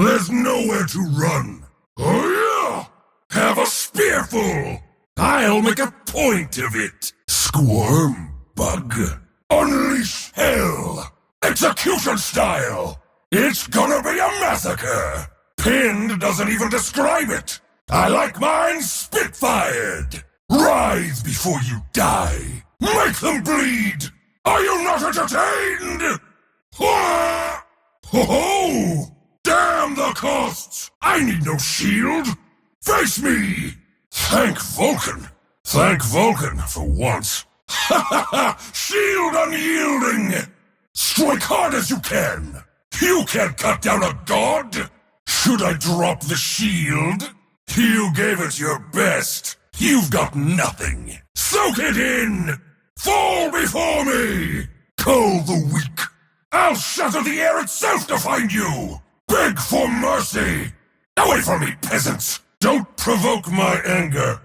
There's nowhere to run. Oh yeah! Have a spearful! I'll make a point of it. Squirm, bug. Unleash hell! Execution style! It's gonna be a massacre! Pinned doesn't even describe it! I like mine spitfired! Rise before you die! Make them bleed! Are you not entertained? Ho ho! Damn the costs! I need no shield! Face me! Thank Vulcan! Thank Vulcan for once! Ha ha ha! Shield unyielding! Strike hard as you can! You can't cut down a god! Should I drop the shield? You gave it your best! You've got nothing! Soak it in! Fall before me! Cull the weak! I'll shatter the air itself to find you! Beg for mercy! Away from me, peasants! Don't provoke my anger!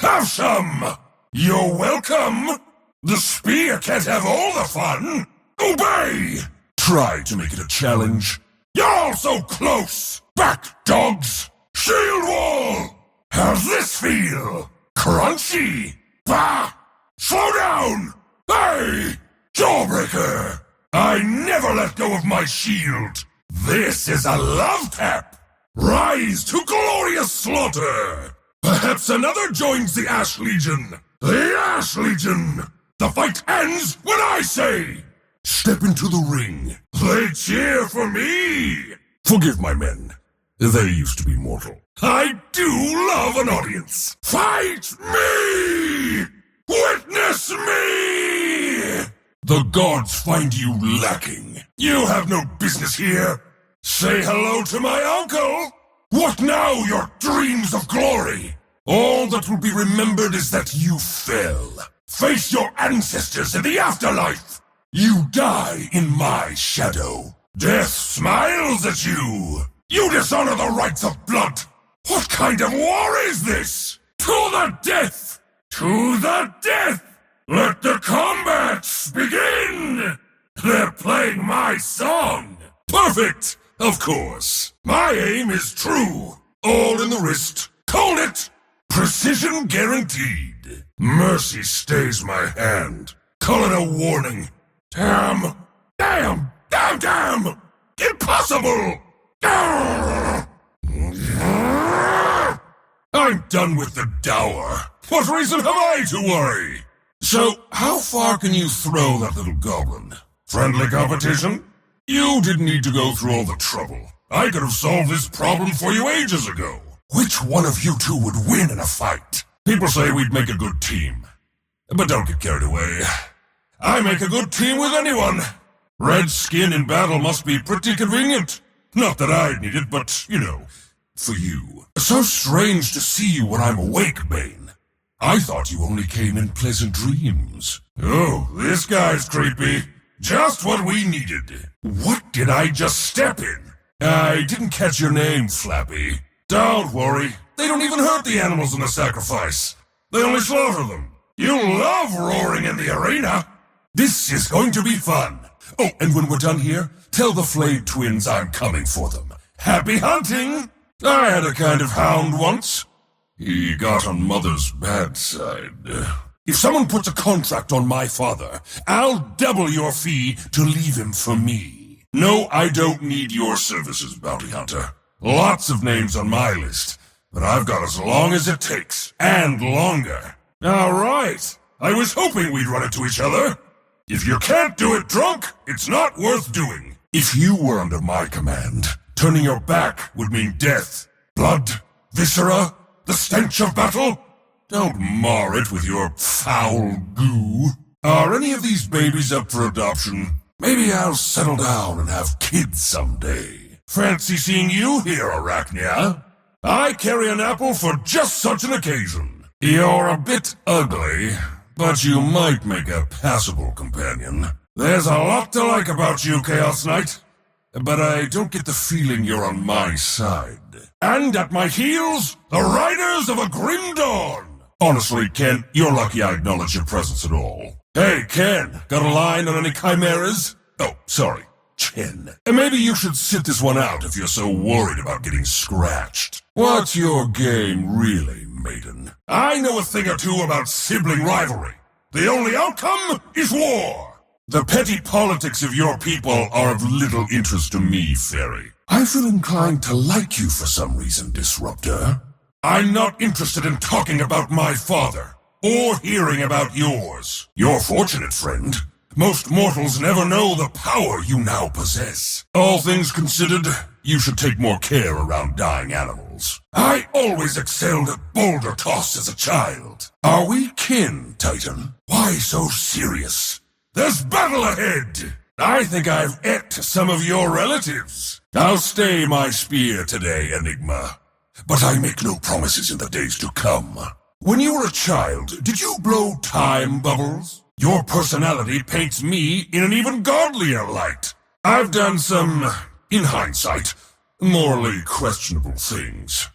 Have some! You're welcome! The spear can't have all the fun! Obey! Try to make it a challenge. You're all so close! Back, dogs! Shield wall! How's this feel? Crunchy! Bah! Slow down! Hey! Jawbreaker! I never let go of my shield! This is a love tap! Rise to glorious slaughter! Perhaps another joins the Ash Legion! The Ash Legion! The fight ends when I say! Step into the ring. They cheer for me! Forgive my men. They used to be mortal. I do love an audience! Fight me! Witness me! The gods find you lacking. You have no business here. Say hello to my uncle! What now, your dreams of glory? All that will be remembered is that you fell. Face your ancestors in the afterlife! You die in my shadow. Death smiles at you! You dishonor the rights of blood! What kind of war is this? To the death! To the death! Let the combats begin! They're playing my song! Perfect! Of course. My aim is true. All in the wrist. Call it! Precision guaranteed. Mercy stays my hand. Call it a warning. Damn! Damn! Damn! Damn! Impossible! I'm done with the dower. What reason have I to worry? So, how far can you throw that little goblin? Friendly competition? You didn't need to go through all the trouble. I could have solved this problem for you ages ago. Which one of you two would win in a fight? People say we'd make a good team. But don't get carried away. I make a good team with anyone. Red skin in battle must be pretty convenient. Not that I'd need it, but, you know, for you. So strange to see you when I'm awake, Bane. I thought you only came in pleasant dreams. Oh, this guy's creepy. Just what we needed. What did I just step in? I didn't catch your name, Flappy. Don't worry. They don't even hurt the animals in the sacrifice. They only slaughter them. You love roaring in the arena. This is going to be fun. Oh, and when we're done here, tell the Flayed twins I'm coming for them. Happy hunting! I had a kind of hound once. He got on Mother's bad side. If someone puts a contract on my father, I'll double your fee to leave him for me. No, I don't need your services, bounty hunter. Lots of names on my list, but I've got as long as it takes, and longer. All right. I was hoping we'd run into each other. If you can't do it drunk, it's not worth doing. If you were under my command, turning your back would mean death, blood, viscera, the stench of battle. Don't mar it with your foul goo. Are any of these babies up for adoption? Maybe I'll settle down and have kids someday. Fancy seeing you here, Arachnia? I carry an apple for just such an occasion. You're a bit ugly, but you might make a passable companion. There's a lot to like about you, Chaos Knight. But I don't get the feeling you're on my side. And at my heels, the Riders of a Grim Dawn. Honestly, Ken, you're lucky I acknowledge your presence at all. Hey, Ken, got a line on any chimeras? Oh, sorry, can. And maybe you should sit this one out if you're so worried about getting scratched. What's your game really, maiden? I know a thing or two about sibling rivalry. The only outcome is war. The petty politics of your people are of little interest to me, Fairy. I feel inclined to like you for some reason, Disruptor. I'm not interested in talking about my father, or hearing about yours. You're fortunate, friend. Most mortals never know the power you now possess. All things considered, you should take more care around dying animals. I always excelled at boulder toss as a child. Are we kin, Titan? Why so serious? There's battle ahead! I think I've ate some of your relatives. I'll stay my spear today, Enigma. But I make no promises in the days to come. When you were a child, did you blow time bubbles? Your personality paints me in an even godlier light. I've done some, in hindsight, morally questionable things.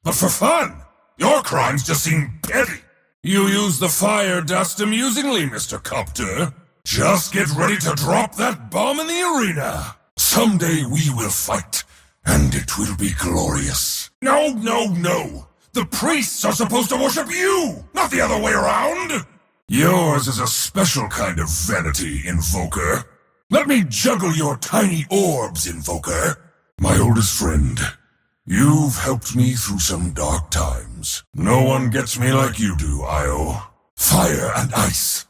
But for fun, your crimes just seem petty. You use the fire dust amusingly, Mr. Copter. Just get ready to drop that bomb in the arena. Someday we will fight, and it will be glorious. No, no, no. The priests are supposed to worship you, not the other way around. Yours is a special kind of vanity, Invoker. Let me juggle your tiny orbs, Invoker. My oldest friend, you've helped me through some dark times. No one gets me like you do, Io. Fire and ice.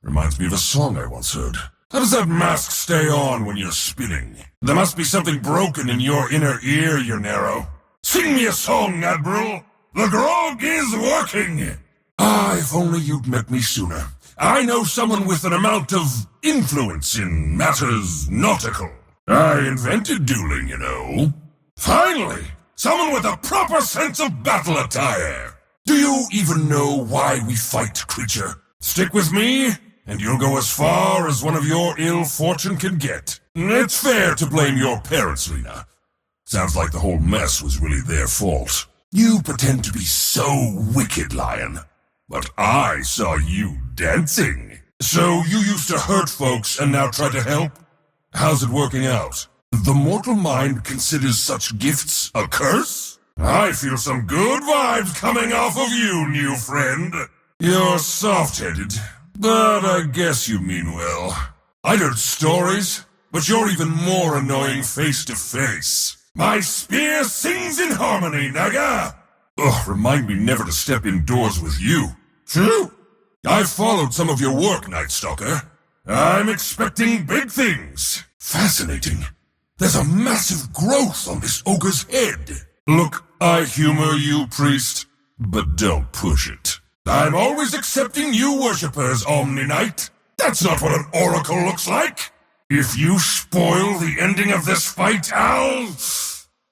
Reminds me of a song I once heard. How does that mask stay on when you're spinning? There must be something broken in your inner ear, Yonero. Sing me a song, Admiral. The grog is working. Ah, if only you'd met me sooner. I know someone with an amount of influence in matters nautical. I invented dueling, you know. Finally, someone with a proper sense of battle attire. Do you even know why we fight, creature? Stick with me, and you'll go as far as one of your ill fortune can get. It's fair to blame your parents, Lena. Sounds like the whole mess was really their fault. You pretend to be so wicked, Lion. But I saw you dancing. So you used to hurt folks and now try to help? How's it working out? The mortal mind considers such gifts a curse? I feel some good vibes coming off of you, new friend. You're soft-headed, but I guess you mean well. I'd heard stories, but you're even more annoying face-to-face. My spear sings in harmony, Naga! Ugh, remind me never to step indoors with you. True. I've followed some of your work, Night Stalker. I'm expecting big things. Fascinating. There's a massive growth on this ogre's head. Look, I humor you, priest, but don't push it. I'm always accepting new worshippers, Omni Knight. That's not what an oracle looks like. If you spoil the ending of this fight,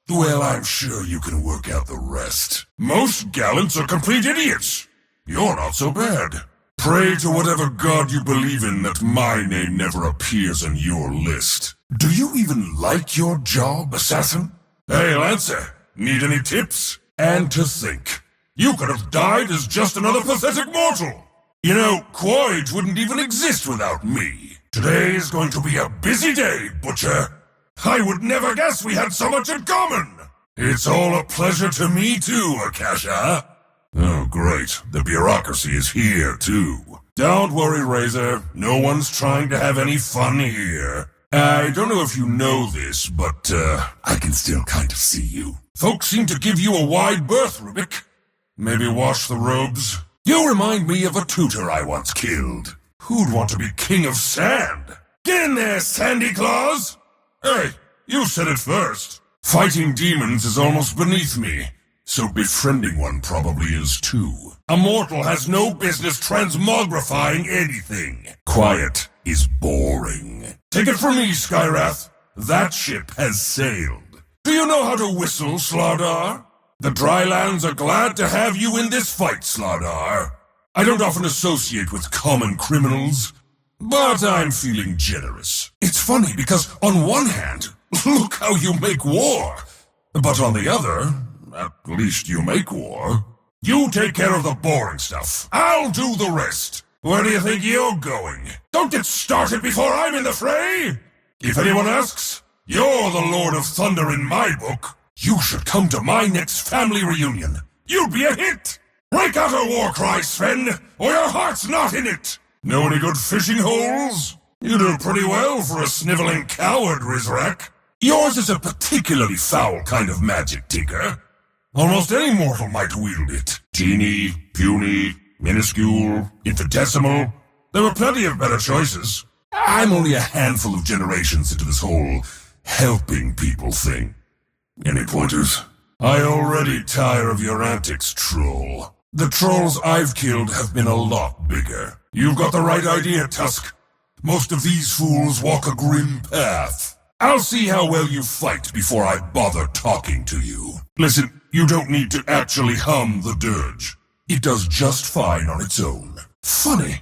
well, I'm sure you can work out the rest. Most gallants are complete idiots. You're not so bad. Pray to whatever god you believe in that my name never appears on your list. Do you even like your job, assassin? Hey, Lancer, need any tips? And to think, you could have died as just another pathetic mortal. You know, Quoid wouldn't even exist without me. Today is going to be a busy day, Butcher. I would never guess we had so much in common. It's all a pleasure to me too, Akasha. Oh, great. The bureaucracy is here, too. Don't worry, Razor. No one's trying to have any fun here. I don't know if you know this, but, I can still kind of see you. Folks seem to give you a wide berth, Rubik. Maybe wash the robes. You remind me of a tutor I once killed. Who'd want to be king of sand? Get in there, Sandy Claus! Hey, you said it first. Fighting demons is almost beneath me. So befriending one probably is too. A mortal has no business transmogrifying anything. Quiet is boring. Take it from me, Skyrath. That ship has sailed. Do you know how to whistle, Slardar? The Drylands are glad to have you in this fight, Slardar. I don't often associate with common criminals, but I'm feeling generous. It's funny because on one hand, look how you make war. But on the other, at least you make war. You take care of the boring stuff. I'll do the rest. Where do you think you're going? Don't get started before I'm in the fray! If anyone asks, You're the Lord of Thunder in my book. You should come to my next family reunion. You'll be a hit. Break out a war cry, Sven, or your heart's not in it. Know any good fishing holes? You do pretty well for a sniveling coward, Rizrak. Yours is a particularly foul kind of magic, Tinker. Almost any mortal might wield it. Teeny, puny, minuscule, infinitesimal. There were plenty of better choices. I'm only a handful of generations into this whole helping people thing. Any pointers? I already tire of your antics, troll. The trolls I've killed have been a lot bigger. You've got the right idea, Tusk. Most of these fools walk a grim path. I'll see how well you fight before I bother talking to you. Listen, you don't need to actually hum the dirge. It does just fine on its own. Funny,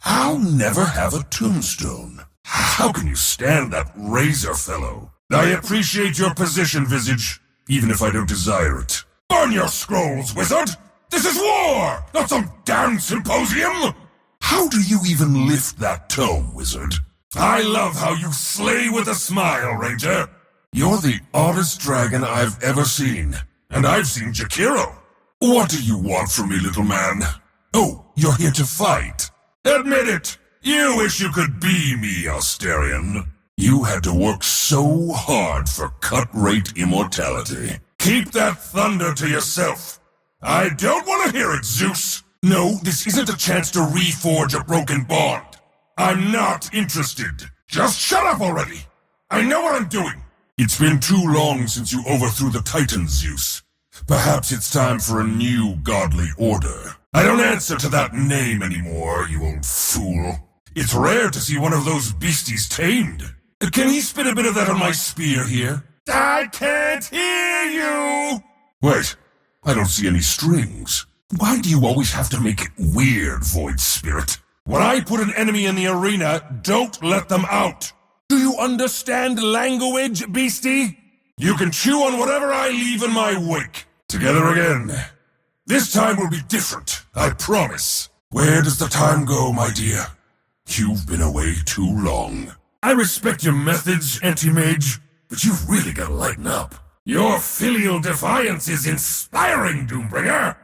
I'll never have a tombstone. How can you stand that razor fellow? I appreciate your position, Visage, even if I don't desire it. Burn your scrolls, wizard! This is war, not some damn symposium! How do you even lift that tome, wizard? I love how you slay with a smile, Ranger. You're the oddest dragon I've ever seen. And I've seen Jakiro. What do you want from me, little man? Oh, you're here to fight. Admit it. You wish you could be me, Asterion. You had to work so hard for cut-rate immortality. Keep that thunder to yourself. I don't want to hear it, Zeus. No, this isn't a chance to reforge a broken bond. I'm not interested. Just shut up already. I know what I'm doing. It's been too long since you overthrew the Titans, Zeus. Perhaps it's time for a new godly order. I don't answer to that name anymore, you old fool. It's rare to see one of those beasties tamed. Can he spit a bit of that on my spear here? I can't hear you! Wait, I don't see any strings. Why do you always have to make it weird, Void Spirit? When I put an enemy in the arena, don't let them out. Do you understand language, beastie? You can chew on whatever I leave in my wake. Together again. This time will be different, I promise. Where does the time go, my dear? You've been away too long. I respect your methods, Anti-Mage, but you've really got to lighten up. Your filial defiance is inspiring, Doombringer.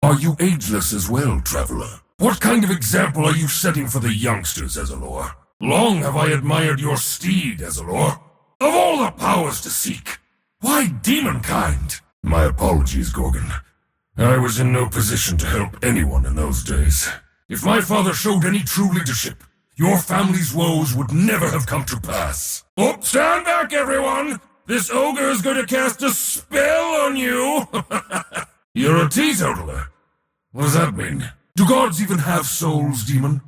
Are you ageless as well, Traveler? What kind of example are you setting for the youngsters, Ezalor? Long have I admired your steed, Ezalor. Of all the powers to seek, why demonkind? My apologies, Gorgon. I was in no position to help anyone in those days. If my father showed any true leadership, your family's woes would never have come to pass. Oh, stand back, everyone! This ogre is going to cast a spell on you! You're a teetotaler. What does that mean? Do gods even have souls, demon?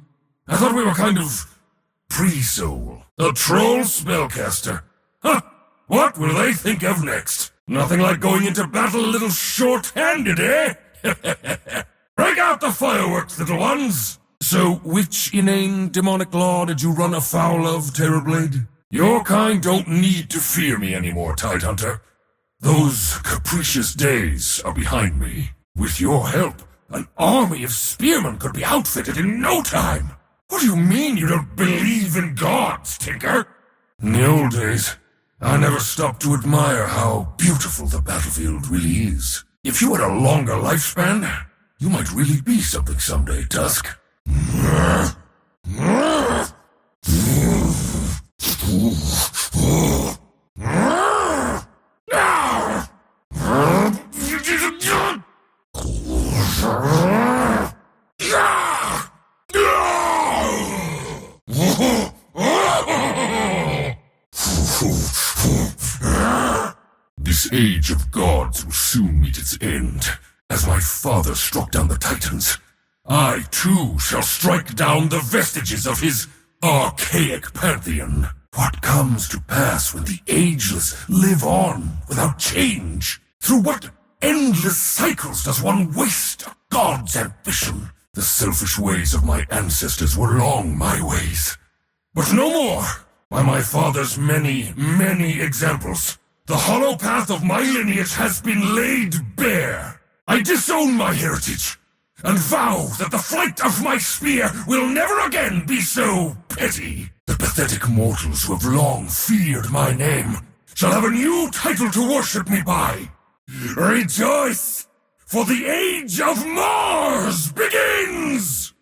I thought we were kind of pre-soul. A troll spellcaster. Huh! What will they think of next? Nothing like going into battle a little short-handed, eh? Break out the fireworks, little ones! So, which inane demonic law did you run afoul of, Terrorblade? Your kind don't need to fear me anymore, Tidehunter. Those capricious days are behind me. With your help, an army of spearmen could be outfitted in no time. What do you mean you don't believe in gods, Tinker? In the old days, I never stopped to admire how beautiful the battlefield really is. If you had a longer lifespan, you might really be something someday, Tusk. This age of gods will soon meet its end. As my father struck down the Titans, I too shall strike down the vestiges of his archaic pantheon. What comes to pass when the ageless live on without change? Through what endless cycles does one waste a god's ambition? The selfish ways of my ancestors were long my ways. But no more! By my father's many, many examples, the hollow path of my lineage has been laid bare. I disown my heritage, and vow that the flight of my spear will never again be so petty. The pathetic mortals who have long feared my name shall have a new title to worship me by. Rejoice, for the Age of Mars begins!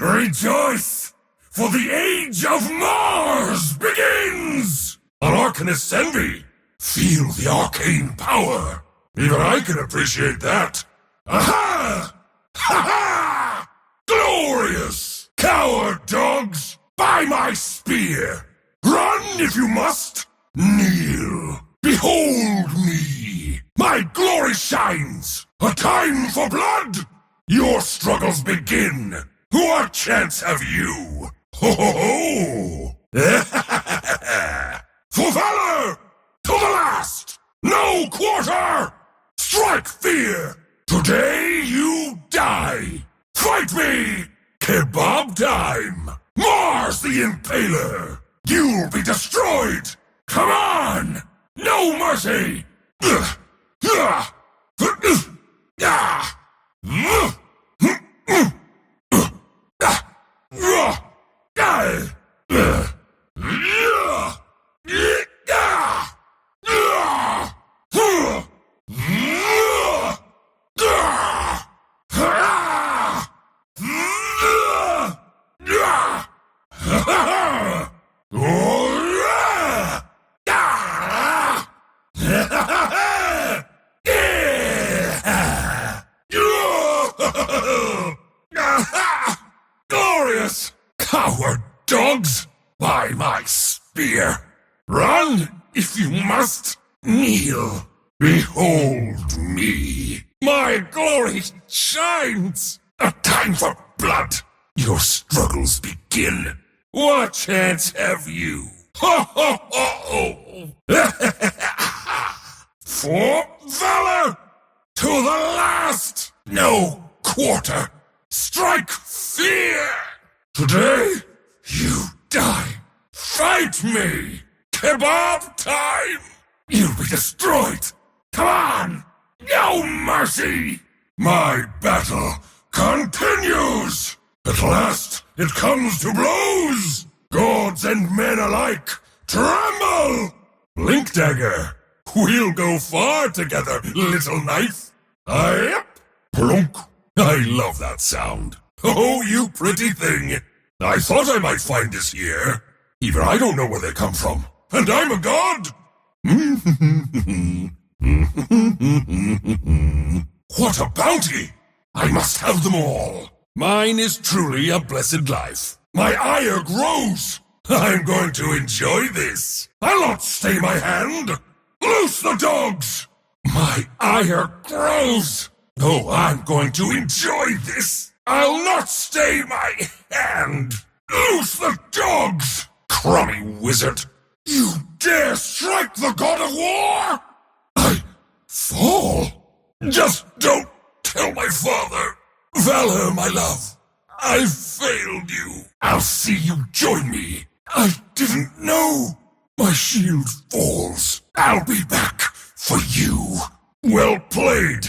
Rejoice, for the Age of Mars begins! On Arcanist's envy, feel the arcane power. Even I can appreciate that. Aha! Ha-ha! Glorious! Coward dogs! By my spear! Run if you must! Kneel! Behold me! My glory shines! A time for blood! Your struggles begin! What chance have you? Ho ho ho! For valor! To the last! No quarter! Strike fear! Today you die! Fight me! Kebab time! Mars the Impaler! You'll be destroyed! Come on! No mercy! Glorious! Coward dogs! By my spear! Run if you must! Kneel! Behold me! My glory shines! A time for blood! Your struggles begin! What chance have you? Ho ho ho ho! For valor! To the last! No quarter! Strike fear! Today, you die! Fight me! Kebab time! You'll be destroyed! Come on! No mercy! My battle continues! At last, it comes to blows! Gods and men alike, tremble! Blink dagger, we'll go far together, little knife! Yep! Plunk! I love that sound. Oh, you pretty thing! I thought I might find this here. Even I don't know where they come from. And I'm a god! What a bounty! I must have them all. Mine is truly a blessed life. My ire grows. I'm going to enjoy this. I'll not stay my hand. Loose the dogs! My ire grows. Oh, I'm going to enjoy this. I'll not stay my hand. Loose the dogs! Crummy wizard. You dare strike the god of war? I fall. Just don't tell my father. Valor, my love. I failed you. I'll see you join me. I didn't know. My shield falls. I'll be back for you. Well played.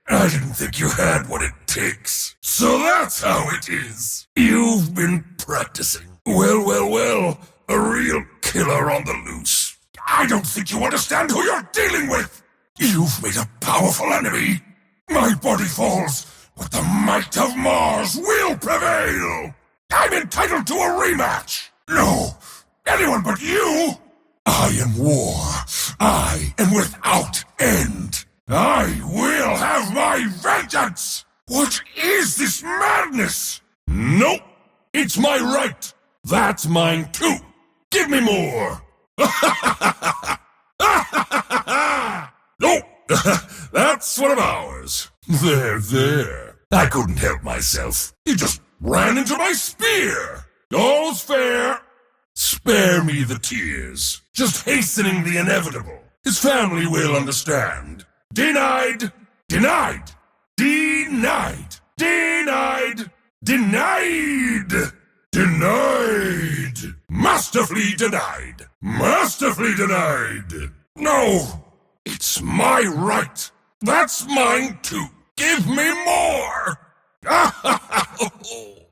I didn't think you had what it takes. So that's how it is. You've been practicing. Well. A real killer on the loose. I don't think you understand who you're dealing with. You've made a powerful enemy. My body falls, but the might of Mars will prevail. I'm entitled to a rematch. No, anyone but you. I am war. I am without end. I will have my vengeance! What is this madness? Nope, it's my right. That's mine too. Give me more. Nope, that's one of ours. There. I couldn't help myself. You just ran into my spear. All's fair. Spare me the tears. Just hastening the inevitable. His family will understand. Denied! Denied! Denied! Denied! Denied! Denied! Masterfully denied! Masterfully denied! No! It's my right! That's mine too! Give me more!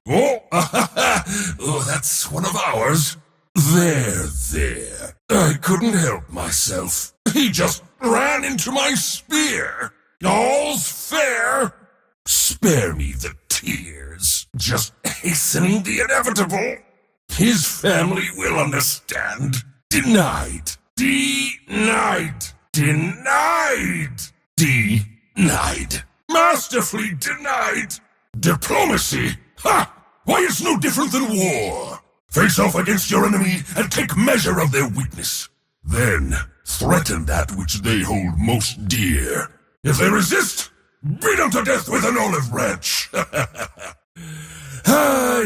Oh, oh, that's one of ours. There. I couldn't help myself. He just ran into my spear. All's fair. Spare me the tears. Just hastening the inevitable. His family will understand. Denied. Denied. Denied. Denied. Masterfully denied. Diplomacy? Ha! Why, it's no different than war. Face off against your enemy and take measure of their weakness. Then threaten that which they hold most dear. If they resist, beat them to death with an olive branch.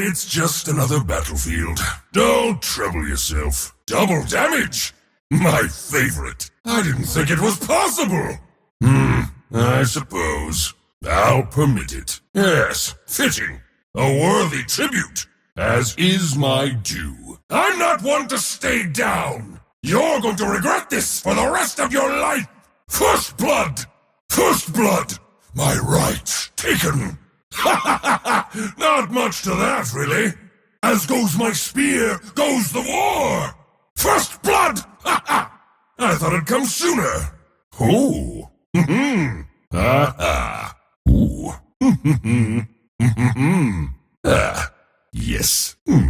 It's just another battlefield. Don't trouble yourself. Double damage? My favorite. I didn't think it was possible. I suppose. I'll permit it. Yes, fitting. A worthy tribute, as is my due. I'm not one to stay down. You're going to regret this for the rest of your life. First blood. First blood. My rights taken. Not much to that, really. As goes my spear, goes the war. First blood. I thought it'd come sooner. Oh. Ooh. Yes. Oh.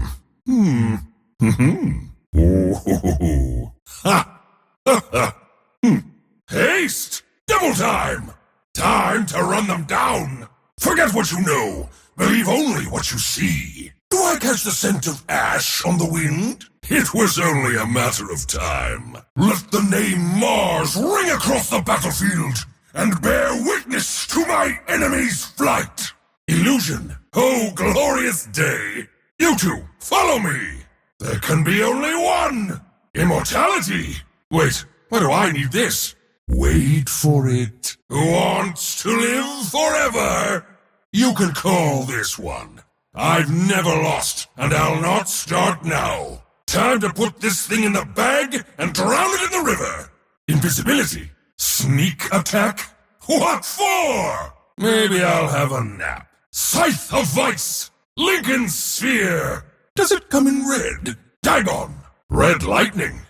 Haste! Double time! Time to run them down! Forget what you know. Believe only what you see. Do I catch the scent of ash on the wind? It was only a matter of time. Let the name Mars ring across the battlefield and bear witness to my enemy's flight. Illusion, oh glorious day. You two, follow me. There can be only one. Immortality. Wait, why do I need this? Wait for it. Who wants to live forever? You can call this one. I've never lost, and I'll not start now. Time to put this thing in the bag and drown it in the river. Invisibility. Sneak attack? What for? Maybe I'll have a nap. Scythe of Vice! Lincoln's Sphere! Does it come in red? Dagon! Red Lightning!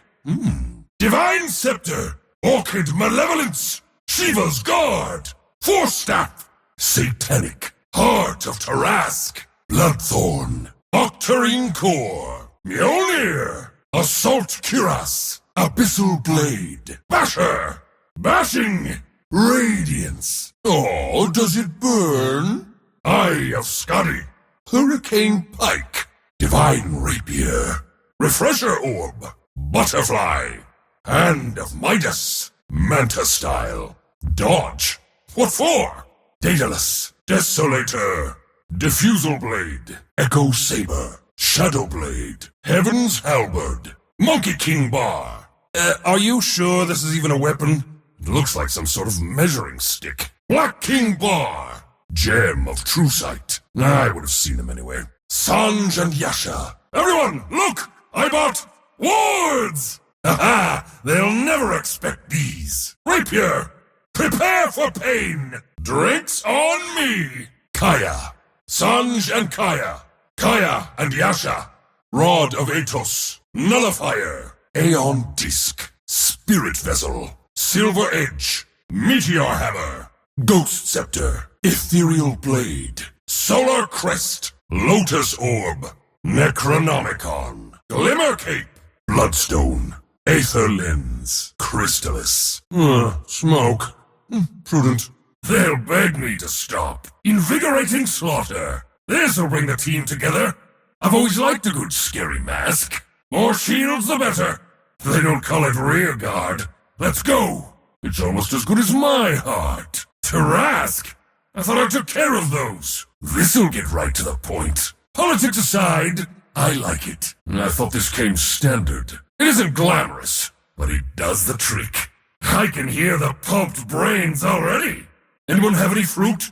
Divine Scepter! Orchid Malevolence! Shiva's Guard! Force Staff! Satanic! Heart of Tarask! Bloodthorn! Octarine Core! Mjolnir! Assault Cuirass! Abyssal Blade! Basher! Bashing! Radiance! Oh, does it burn? Eye of Scotty! Hurricane Pike! Divine Rapier! Refresher Orb! Butterfly! Hand of Midas! Manta Style! Dodge! What for? Daedalus! Desolator! Diffusal Blade! Echo Saber! Shadow Blade! Heaven's Halberd! Monkey King Bar! Are you sure this is even a weapon? It looks like some sort of measuring stick. Black King Bar! Gem of True Sight. I would have seen them anyway. Sanj and Yasha. Everyone, look! I bought wards! Aha! They'll never expect these. Rapier! Prepare for pain! Drinks on me! Kaya. Sanj and Kaya. Kaya and Yasha. Rod of Atos. Nullifier. Aeon Disc. Spirit Vessel. Silver Edge. Meteor Hammer. Ghost Scepter. Ethereal Blade. Solar Crest. Lotus Orb. Necronomicon. Glimmer Cape. Bloodstone. Aether Lens. Crystallis. Smoke. Prudent. They'll beg me to stop. Invigorating Slaughter. This'll bring the team together. I've always liked a good scary mask. More shields the better. They don't call it rear guard. Let's go. It's almost as good as my heart. Tarask? I thought I took care of those. This'll get right to the point. Politics aside, I like it. I thought this came standard. It isn't glamorous, but it does the trick. I can hear the pumped brains already. Anyone have any fruit?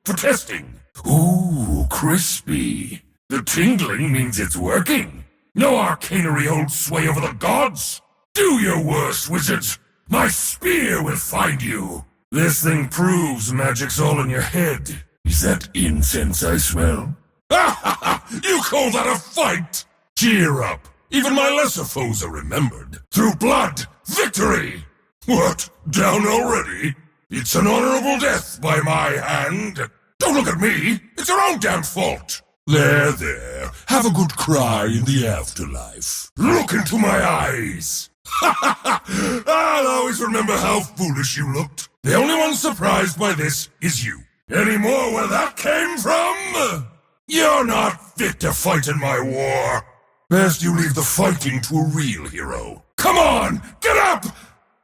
For testing. Ooh, crispy. The tingling means it's working. No arcanery holds sway over the gods. Do your worst, wizards. My spear will find you. This thing proves magic's all in your head. Is that incense I smell? Ha ha ha! You call that a fight? Cheer up. Even my lesser foes are remembered. Through blood, victory! What? Down already? It's an honorable death by my hand. Don't look at me. It's your own damn fault. There, there. Have a good cry in the afterlife. Look into my eyes. Ha ha ha! I'll always remember how foolish you looked. The only one surprised by this is you. Any more where that came from? You're not fit to fight in my war. Best you leave the fighting to a real hero. Come on, get up!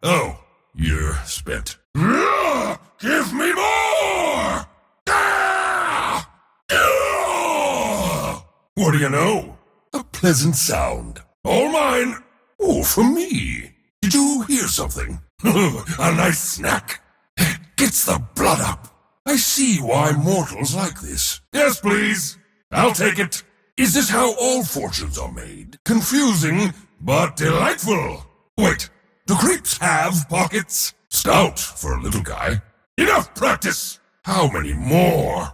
Oh, you're spent. Give me more! Ah! Ah! What do you know? A pleasant sound. All mine. Oh, for me. Did you hear something? A nice snack. Gets the blood up. I see why mortals like this. Yes, please. I'll take it. Is this how all fortunes are made? Confusing, but delightful. Wait, do creeps have pockets? Stout for a little guy. Enough practice! How many more?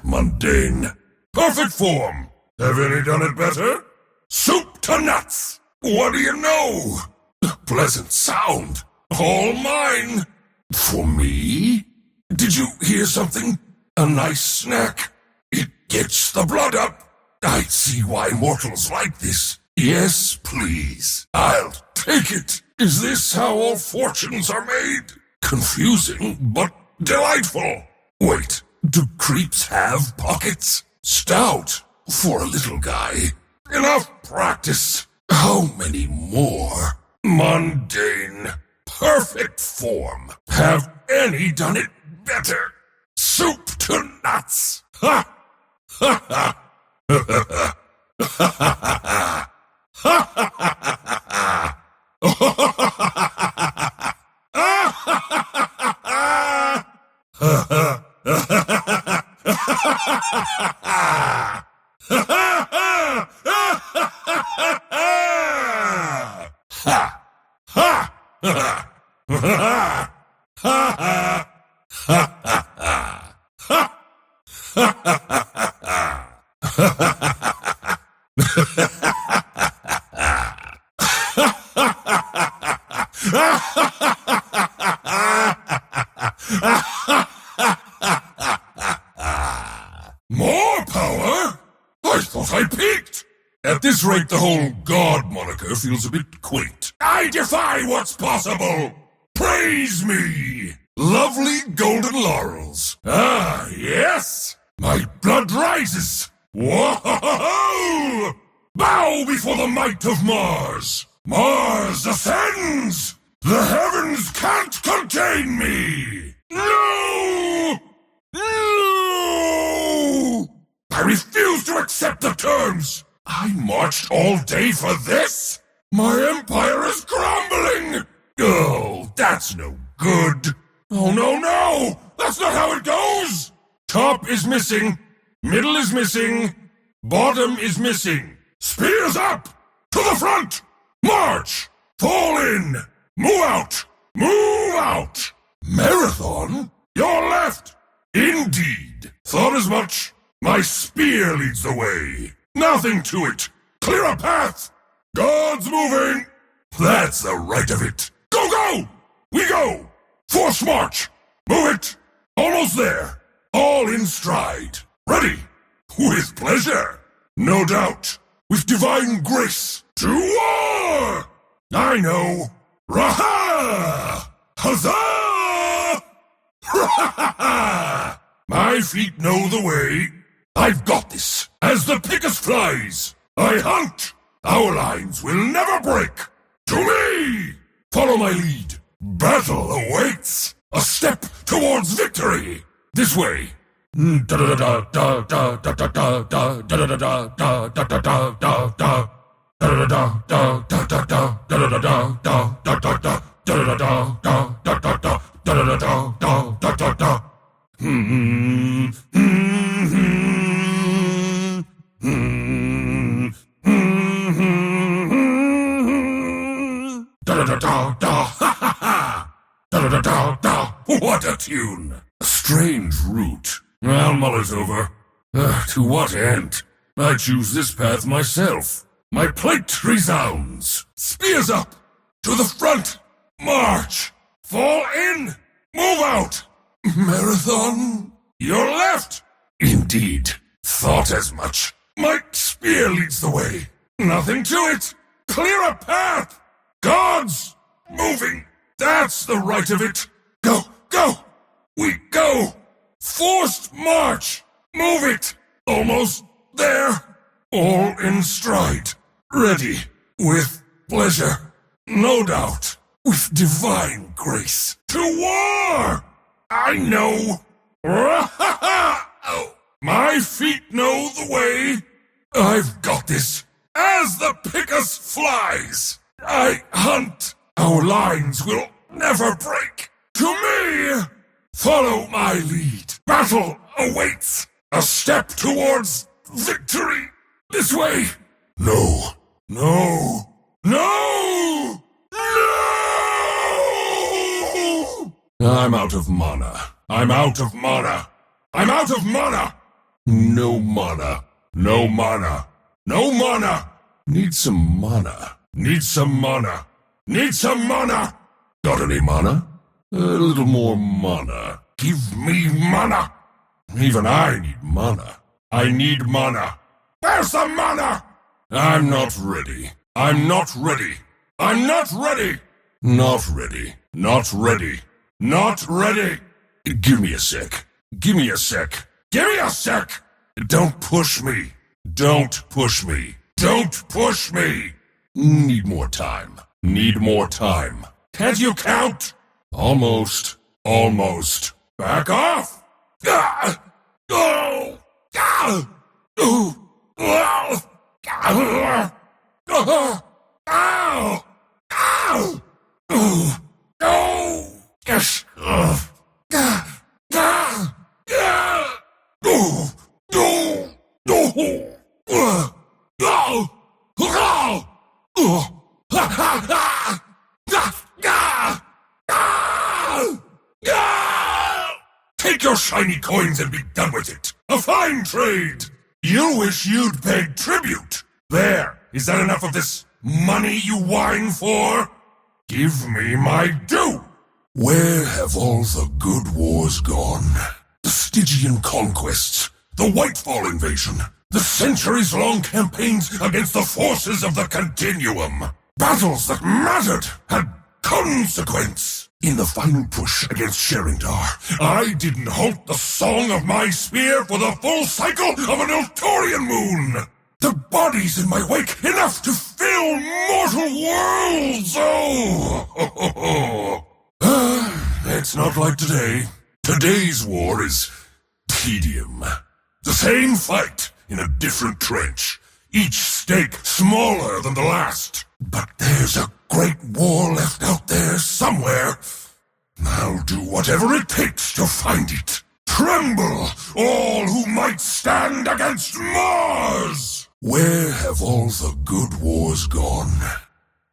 Mundane. Perfect form. Have any done it better? Soup to nuts! What do you know? Pleasant sound. All mine. For me? Did you hear something? A nice snack. It gets the blood up. I see why mortals like this. Yes, please. I'll take it. Is this how all fortunes are made? Confusing, but delightful. Wait, do creeps have pockets? Stout for a little guy. Enough practice. How many more? Mundane. Perfect form. Have any done it better? Soup to nuts. Ha! Ha ha! Ha ha ha! Ha ha ha! Ha ha ha! More power? I thought I peaked. At this rate, the whole God moniker feels a bit quaint. I defy what's possible. Praise me. Lovely golden laurels. Ah, yes. My blood rises. Whoa! Bow before the might of Mars. Mars ascends. The heavens can't contain me. No! No! I refuse to accept the terms. I marched all day for this? My empire is crumbling! Oh, that's no good. Oh, no, no! That's not how it goes! Top is missing, middle is missing, bottom is missing. Spears up! To the front! March! Fall in! Move out! Move out! Marathon? Your left! Indeed. Thought as much. My spear leads the way. Nothing to it. Clear a path. God's moving. That's the right of it. Go, go! We go! Force march! Move it! Almost there. All in stride. Ready? With pleasure. No doubt. With divine grace. To war! I know. Raha! Huzzah! Ha-ha-ha-ha! My feet know the way. I've got this. As the Picus flies, I hunt. Our lines will never break. To me! Follow my lead. Battle awaits. A step towards victory. This way. What a tune! A strange route. I'll mull it over. To what end? I choose this path myself. My plate resounds. Spears up! To the front! March! Fall in! Move out! Marathon! Your left! Indeed. Thought as much. My spear leads the way. Nothing to it. Clear a path! Gods! Moving! That's the right of it! Go! Go! We go! Forced march! Move it! Almost there! All in stride. Ready. With pleasure. No doubt. With divine grace. To war! I know. Oh, my feet know the way. I've got this. As the Picus flies, I hunt. Our lines will never break. To me! Follow my lead. Battle awaits. A step towards victory. This way. No. No. No! No! I'm out of mana. I'm out of mana. I'm out of mana. No mana. No mana. No mana. Need some mana. Need some mana. Need some mana. Got any mana? A little more mana. Give me mana. Even I need mana. I need mana. Where's the mana? I'm not ready. I'm not ready. I'm not ready. Not ready. Not ready. Not ready. Give me a sec. Give me a sec. Give me a sec. Don't push me. Don't push me. Don't push me. Need more time. Need more time. Can't you count? Almost. Almost. Back off. Ah! Oh! Ah! Oh! Oh! Ah! Oh! Ow! Ow! Oh! Oh! Yes! Ah! Ah! Ah! Oh! Oh! Oh! Oh! Oh! Oh! Oh! Ha ha ha! Ah! Ah! Ah! Ah! Take your shiny coins and be done with it. A fine trade. You wish you'd paid tribute. There. Is that enough of this money you whine for? Give me my due. Where have all the good wars gone? The Stygian conquests, the Whitefall invasion, the centuries-long campaigns against the forces of the Continuum. Battles that mattered, had consequence. In the final push against Sheringdar, I didn't halt the song of my spear for the full cycle of an Eltorian moon. The bodies in my wake, enough to fill mortal worlds! Oh! It's not like today. Today's war is tedium. The same fight in a different trench. Each stake smaller than the last. But there's a great war left out there somewhere. I'll do whatever it takes to find it. Tremble, all who might stand against Mars! Where have all the good wars gone?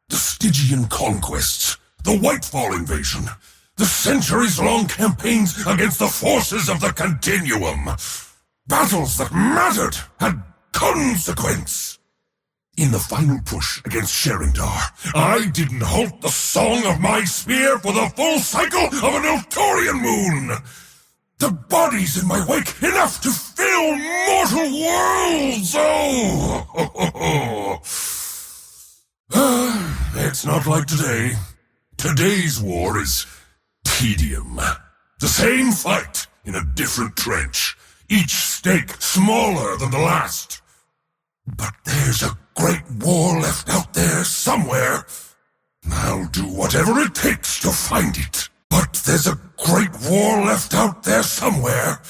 The Stygian conquests, the Whitefall invasion, the centuries-long campaigns against the forces of the Continuum. Battles that mattered, had consequence. In the final push against Sheringdar, I didn't halt the song of my spear for the full cycle of an Eltorian moon. The bodies in my wake, enough to fill mortal worlds! Oh! It's not like today. Today's war is tedium. The same fight in a different trench. Each stake smaller than the last. But there's a great war left out there somewhere. I'll do whatever it takes to find it. But there's a great war left out there somewhere.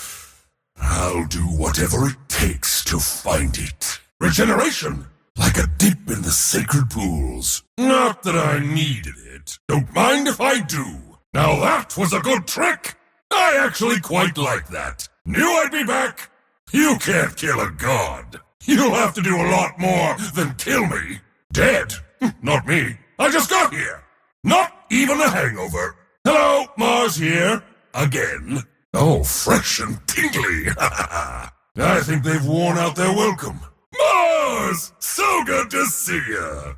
I'll do whatever it takes to find it. Regeneration, like a dip in the sacred pools. Not that I needed it. Don't mind if I do. Now that was a good trick. I actually quite like that. Knew I'd be back. You can't kill a god. You'll have to do a lot more than kill me. Dead? Not me. I just got here. Not even a hangover. Hello, Mars here. Again. Oh, fresh and tingly. I think they've worn out their welcome. Mars! So good to see you!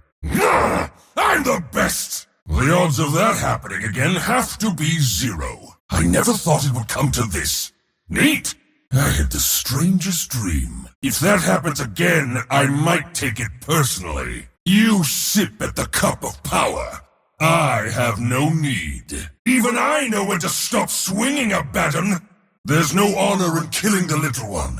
I'm the best! The odds of that happening again have to be 0. I never thought it would come to this. Neat! I had the strangest dream. If that happens again, I might take it personally. You sip at the cup of power. I have no need. Even I know when to stop swinging a baton. There's no honor in killing the little one.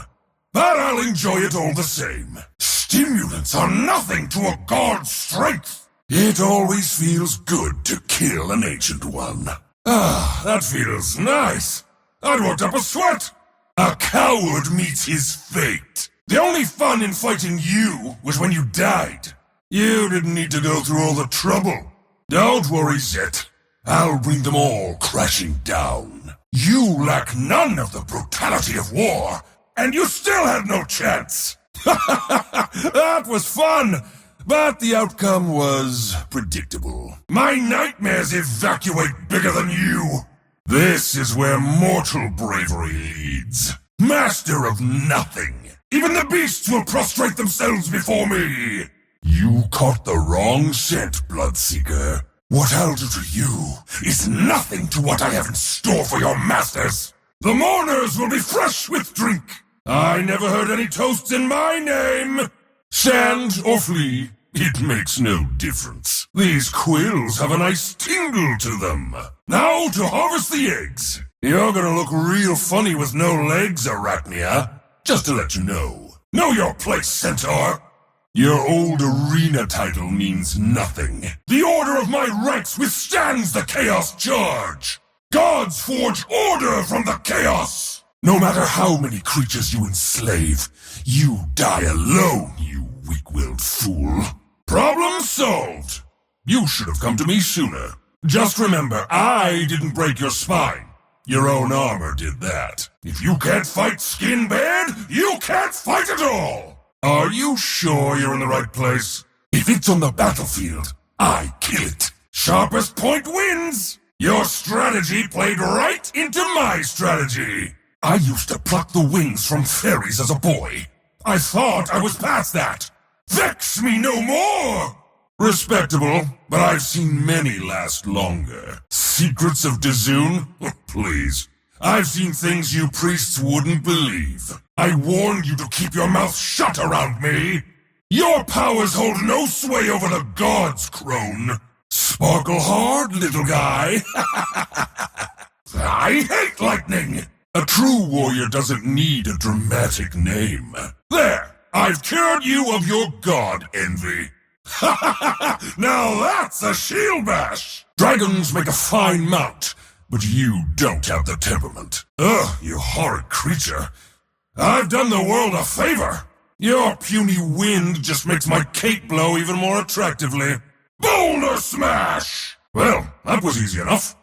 But I'll enjoy it all the same. Stimulants are nothing to a god's strength. It always feels good to kill an ancient one. Ah, that feels nice. I'd worked up a sweat. A coward meets his fate. The only fun in fighting you was when you died. You didn't need to go through all the trouble. Don't worry, Zet. I'll bring them all crashing down. You lack none of the brutality of war, and you still had no chance. That was fun, but the outcome was predictable. My nightmares evacuate bigger than you. This is where mortal bravery leads. Master of nothing. Even the beasts will prostrate themselves before me. You caught the wrong scent, Bloodseeker. What I'll do to you is nothing to what I have in store for your masters. The mourners will be fresh with drink. I never heard any toasts in my name. Stand or flee, it makes no difference. These quills have a nice tingle to them. Now to harvest the eggs. You're gonna look real funny with no legs, Arachnia. Just to let you know. Know your place, Centaur. Your old arena title means nothing. The order of my ranks withstands the Chaos Charge. Gods forge order from the Chaos. No matter how many creatures you enslave, you die alone, you weak-willed fool. Problem solved. You should have come to me sooner. Just remember, I didn't break your spine. Your own armor did that. If you can't fight skin bad, you can't fight at all. Are you sure you're in the right place? If it's on the battlefield, I kill it. Sharpest point wins. Your strategy played right into my strategy. I used to pluck the wings from fairies as a boy. I thought I was past that. Vex me no more! Respectable, but I've seen many last longer. Secrets of Dazun? Please. I've seen things you priests wouldn't believe. I warned you to keep your mouth shut around me. Your powers hold no sway over the gods, crone. Sparkle hard, little guy. I hate lightning. A true warrior doesn't need a dramatic name. There, I've cured you of your god envy. Now that's a shield bash! Dragons make a fine mount, but you don't have the temperament. Ugh, you horrid creature. I've done the world a favor. Your puny wind just makes my cape blow even more attractively. Boulder smash! Well, that was easy enough.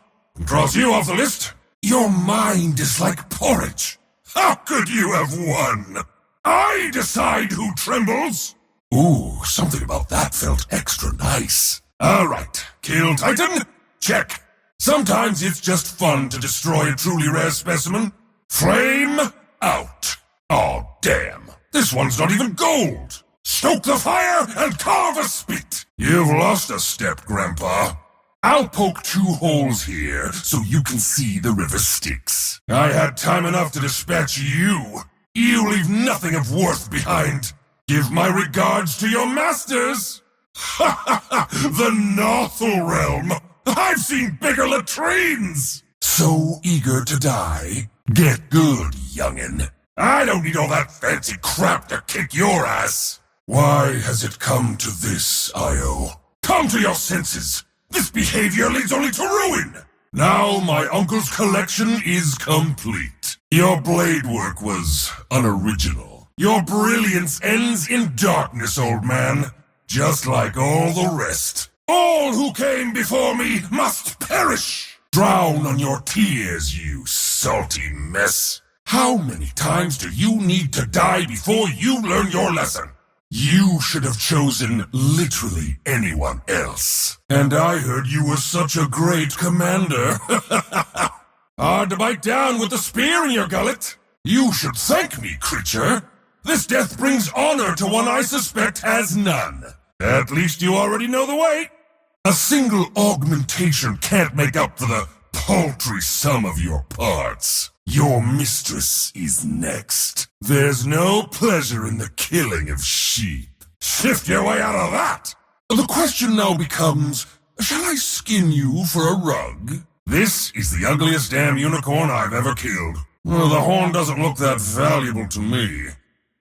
Cross you off the list. Your mind is like porridge. How could you have won? I decide who trembles. Ooh, something about that felt extra nice. All right, kill Titan? Check. Sometimes it's just fun to destroy a truly rare specimen. Flame out. Oh, damn. This one's not even gold. Stoke the fire and carve a spit. You've lost a step, Grandpa. I'll poke 2 holes here so you can see the river Styx. I had time enough to dispatch you. You leave nothing of worth behind. Give my regards to your masters. Ha ha ha! The Nothel Realm. I've seen bigger latrines. So eager to die? Get good, youngin'. I don't need all that fancy crap to kick your ass. Why has it come to this, Io? Come to your senses. This behavior leads only to ruin. Now my uncle's collection is complete. Your blade work was unoriginal. Your brilliance ends in darkness, old man. Just like all the rest. All who came before me must perish. Drown on your tears, you salty mess. How many times do you need to die before you learn your lesson? You should have chosen literally anyone else. And I heard you were such a great commander. Hard to bite down with the spear in your gullet. You should thank me, creature. This death brings honor to one I suspect has none. At least you already know the way. A single augmentation can't make up for the paltry sum of your parts. Your mistress is next. There's no pleasure in the killing of sheep. Shift your way out of that! The question now becomes, shall I skin you for a rug? This is the ugliest damn unicorn I've ever killed. Well, the horn doesn't look that valuable to me.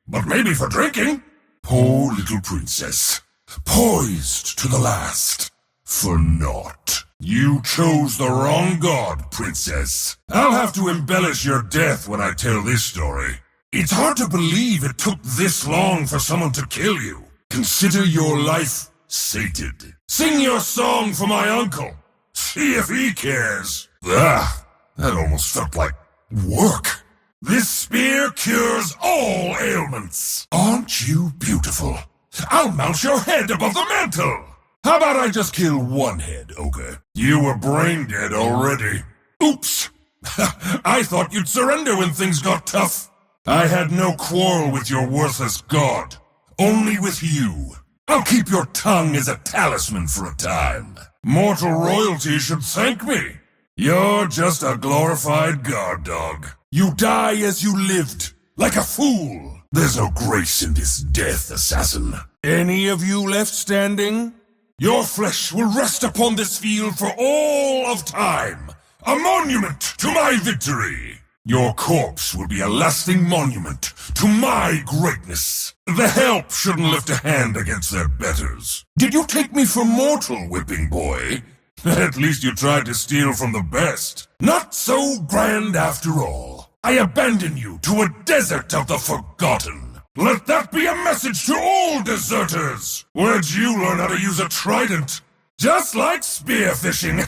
But maybe for drinking. Poor little princess. Poised to the last. For naught. You chose the wrong god, princess. I'll have to embellish your death when I tell this story. It's hard to believe it took this long for someone to kill you. Consider your life sated. Sing your song for my uncle. See if he cares. That almost felt like work. This spear cures all ailments. Aren't you beautiful? I'll mount your head above the mantle. How about I just kill one head, ogre? You were brain dead already. Oops. I thought you'd surrender when things got tough. I had no quarrel with your worthless god. Only with you. I'll keep your tongue as a talisman for a time. Mortal royalty should thank me. You're just a glorified guard dog. You die as you lived, like a fool. There's no grace in this death, assassin. Any of you left standing? Your flesh will rest upon this field for all of time. A monument to my victory. Your corpse will be a lasting monument to my greatness. The help shouldn't lift a hand against their betters. Did you take me for mortal, whipping boy? At least you tried to steal from the best. Not so grand after all. I abandon you to a desert of the forgotten. Let that be a message to all deserters! Where'd you learn how to use a trident? Just like spearfishing!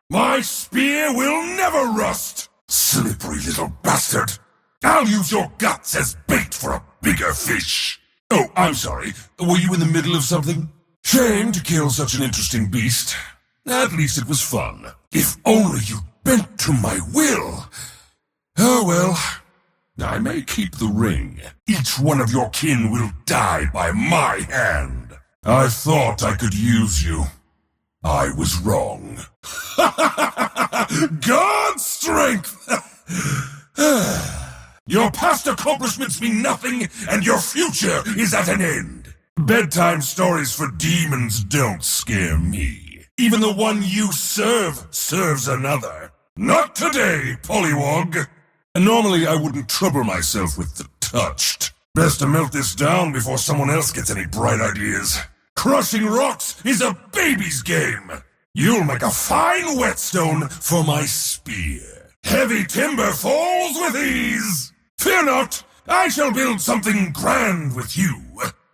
My spear will never rust! Slippery little bastard! I'll use your guts as bait for a bigger fish! Oh, I'm sorry. Were you in the middle of something? Shame to kill such an interesting beast. At least it was fun. If only you bent to my will! Oh well... I may keep the ring. Each one of your kin will die by my hand. I thought I could use you. I was wrong. God's strength! Your past accomplishments mean nothing, and your future is at an end. Bedtime stories for demons don't scare me. Even the one you serve serves another. Not today, Pollywog. Normally, I wouldn't trouble myself with the touched. Best to melt this down before someone else gets any bright ideas. Crushing rocks is a baby's game. You'll make a fine whetstone for my spear. Heavy timber falls with ease. Fear not, I shall build something grand with you.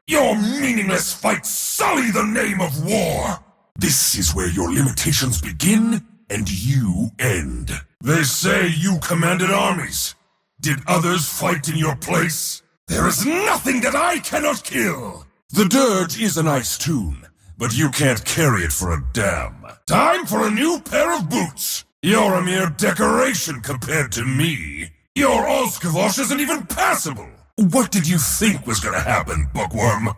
Your meaningless fights sully the name of war. This is where your limitations begin and you end. They say you commanded armies. Did others fight in your place? There is nothing that I cannot kill. The dirge is a nice tune, but you can't carry it for a damn. Time for a new pair of boots. You're a mere decoration compared to me. Your Oskavosh isn't even passable. What did you think was gonna happen, bookworm?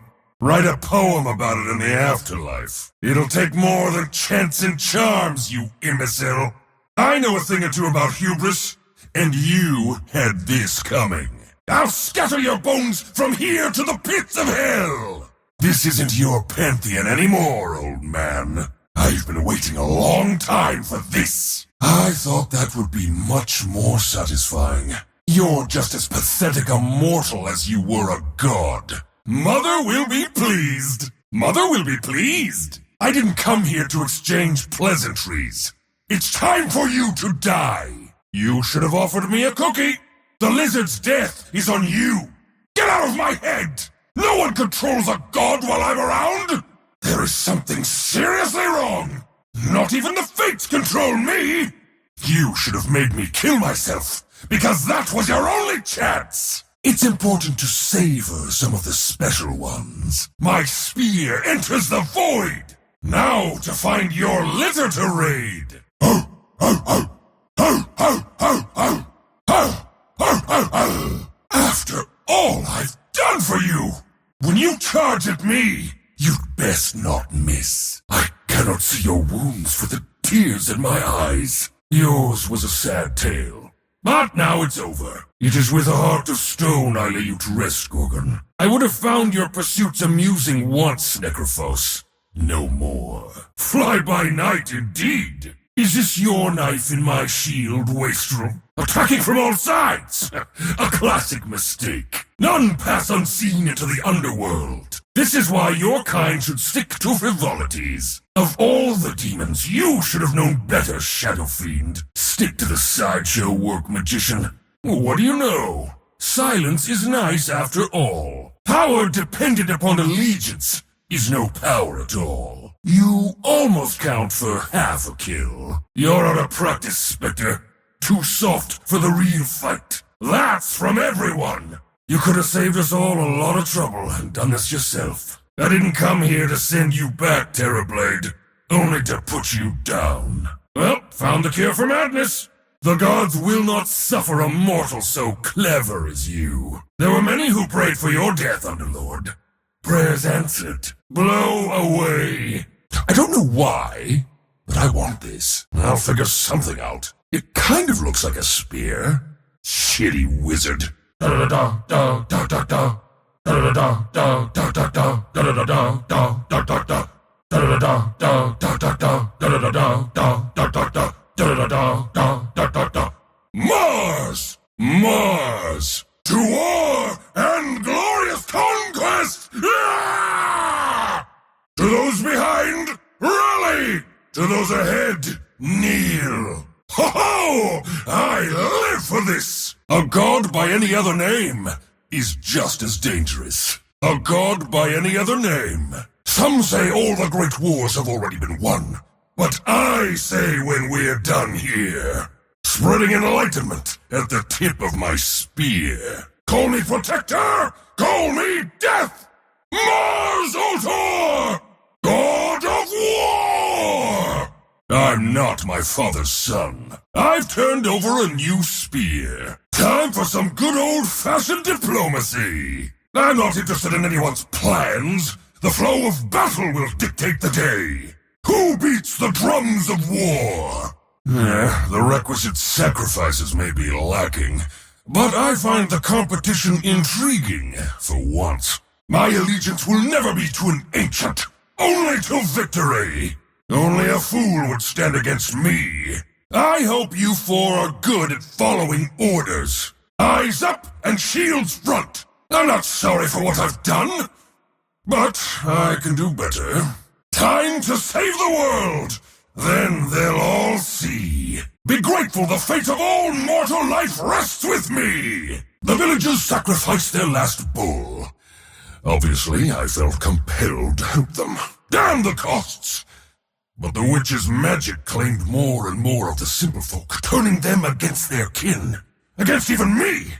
Write a poem about it in the afterlife. It'll take more than chants and charms, you imbecile. I know a thing or two about hubris, and you had this coming. I'll scatter your bones from here to the pits of hell! This isn't your pantheon anymore, old man. I've been waiting a long time for this. I thought that would be much more satisfying. You're just as pathetic a mortal as you were a god. Mother will be pleased. Mother will be pleased. I didn't come here to exchange pleasantries. It's time for you to die. You should have offered me a cookie. The lizard's death is on you. Get out of my head. No one controls a god while I'm around. There is something seriously wrong. Not even the fates control me. You should have made me kill myself, because that was your only chance. It's important to savor some of the special ones. My spear enters the void. Now to find your litter to raid. Oh, oh, oh, oh, oh, oh, oh, oh, oh. charge at me! You'd best not miss. I cannot see your wounds for the tears in my eyes. Yours was a sad tale, but now it's over. It is with a heart of stone I lay you to rest, Gorgon. I would have found your pursuits amusing once, Necrophos. No more. Fly by night, indeed. Is this your knife in my shield, Wastrel? Attacking from all sides! A classic mistake. None pass unseen into the underworld. This is why your kind should stick to frivolities. Of all the demons, you should have known better, Shadow Fiend. Stick to the sideshow work, magician. What do you know? Silence is nice after all. Power dependent upon allegiance is no power at all. You almost count for half a kill. You're out of practice, Spectre. Too soft for the real fight. That's from everyone. You could have saved us all a lot of trouble and done this yourself. I didn't come here to send you back, Terrorblade. Only to put you down. Well, found the cure for madness. The gods will not suffer a mortal so clever as you. There were many who prayed for your death, Underlord. Prayers answered. Blow away. I don't know why, but I want this. I'll figure something out. It kind of looks like a spear. Shitty wizard. Mars! Mars! To war and glorious conquest! Ah! To those behind, rally! To those ahead, kneel! Ho-ho! I live for this! A god by any other name is just as dangerous. A god by any other name. Some say all the great wars have already been won. But I say when we're done here, spreading enlightenment at the tip of my spear. Call me Protector! Call me Death! Mars Ultor! God of War! I'm not my father's son. I've turned over a new spear. Time for some good old-fashioned diplomacy. I'm not interested in anyone's plans. The flow of battle will dictate the day. Who beats the drums of war? The requisite sacrifices may be lacking, but I find the competition intriguing, for once. My allegiance will never be to an ancient, only to victory. Only a fool would stand against me. I hope you four are good at following orders. Eyes up and shields front. I'm not sorry for what I've done, but I can do better. Time to save the world. Then they'll all see. Be grateful the fate of all mortal life rests with me. The villagers sacrificed their last bull. Obviously, I felt compelled to help them. Damn the costs! But the witch's magic claimed more and more of the simple folk, turning them against their kin. Against even me!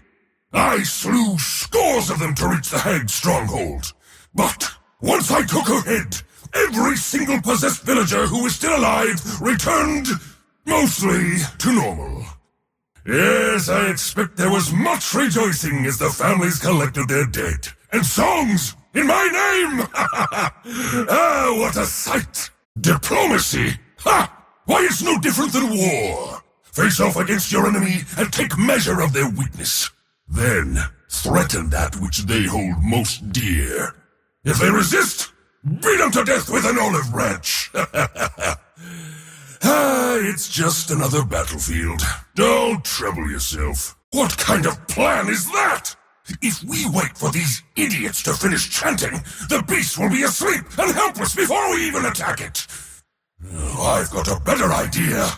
I slew scores of them to reach the hag's stronghold. But once I took her head, every single possessed villager who is still alive returned, mostly, to normal. Yes, I expect there was much rejoicing as the families collected their dead. And songs in my name! Ah, what a sight! Diplomacy? Ha! Why, it's no different than war. Face off against your enemy and take measure of their weakness. Then, threaten that which they hold most dear. If they resist, beat them to death with an olive branch. It's just another battlefield. Don't trouble yourself. What kind of plan is that? If we wait for these idiots to finish chanting, the beast will be asleep and helpless before we even attack it. Oh, I've got a better idea.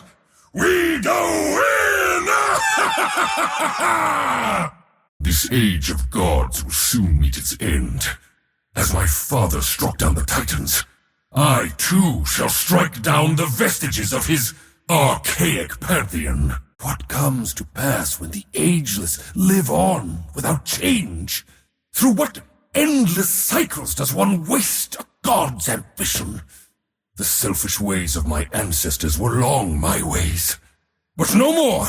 We go in! This age of gods will soon meet its end. As my father struck down the Titans, I too shall strike down the vestiges of his archaic pantheon. What comes to pass when the ageless live on without change? Through what endless cycles does one waste a god's ambition? The selfish ways of my ancestors were long my ways. But no more!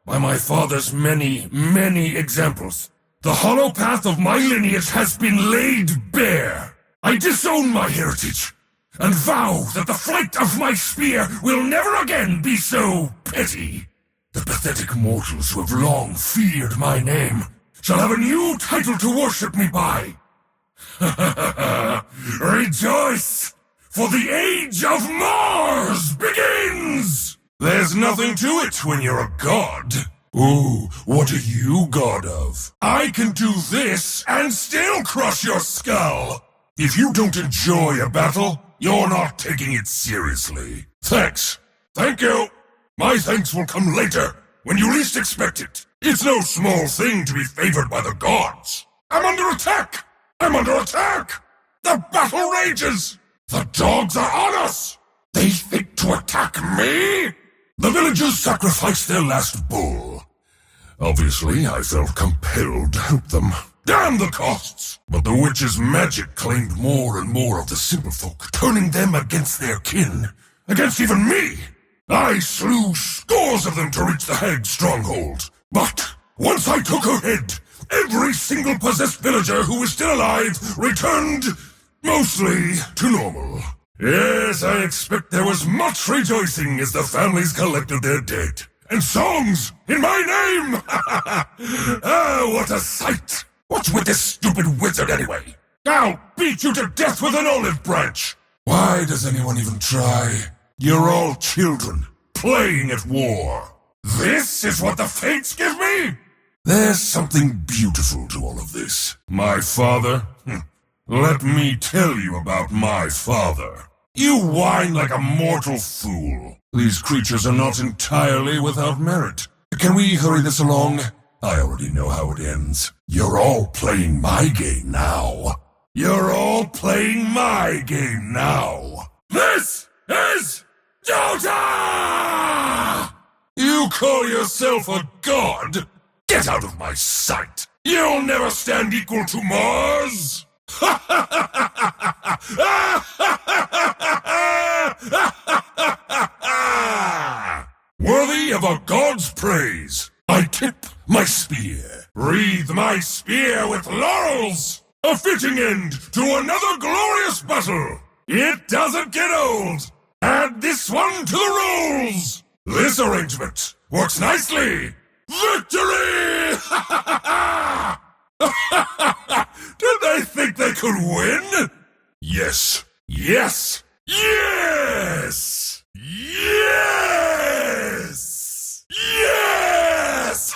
By my father's many, many examples, the hollow path of my lineage has been laid bare. I disown my heritage, and vow that the flight of my spear will never again be so petty. The pathetic mortals who have long feared my name shall have a new title to worship me by. Rejoice, for the Age of Mars begins! There's nothing to it when you're a god. Ooh, what are you god of? I can do this and still crush your skull. If you don't enjoy a battle, you're not taking it seriously. Thanks. Thank you. My thanks will come later, when you least expect it. It's no small thing to be favored by the gods. I'm under attack! I'm under attack! The battle rages! The dogs are on us! They think to attack me? The villagers sacrificed their last bull. Obviously, I felt compelled to help them. Damn the costs! But the witch's magic claimed more and more of the simple folk, turning them against their kin. Against even me! I slew scores of them to reach the hag's stronghold. But once I took her head, every single possessed villager who was still alive returned, mostly, to normal. Yes, I expect there was much rejoicing as the families collected their dead. And songs in my name! Ah, what a sight! What's with this stupid wizard anyway? I'll beat you to death with an olive branch! Why does anyone even try? You're all children, playing at war. This is what the fates give me? There's something beautiful to all of this. My father? Let me tell you about my father. You whine like a mortal fool. These creatures are not entirely without merit. Can we hurry this along? I already know how it ends. You're all playing my game now. You're all playing my game now. This is DOTA! You call yourself a god? Get out of my sight! You'll never stand equal to Mars! Worthy of a god's praise, I tip my spear. Wreathe my spear with laurels! A fitting end to another glorious battle! It doesn't get old! Add this one to the rolls! This arrangement works nicely! Victory! Did they think they could win? Yes. Yes. Yes! Yes! Yes!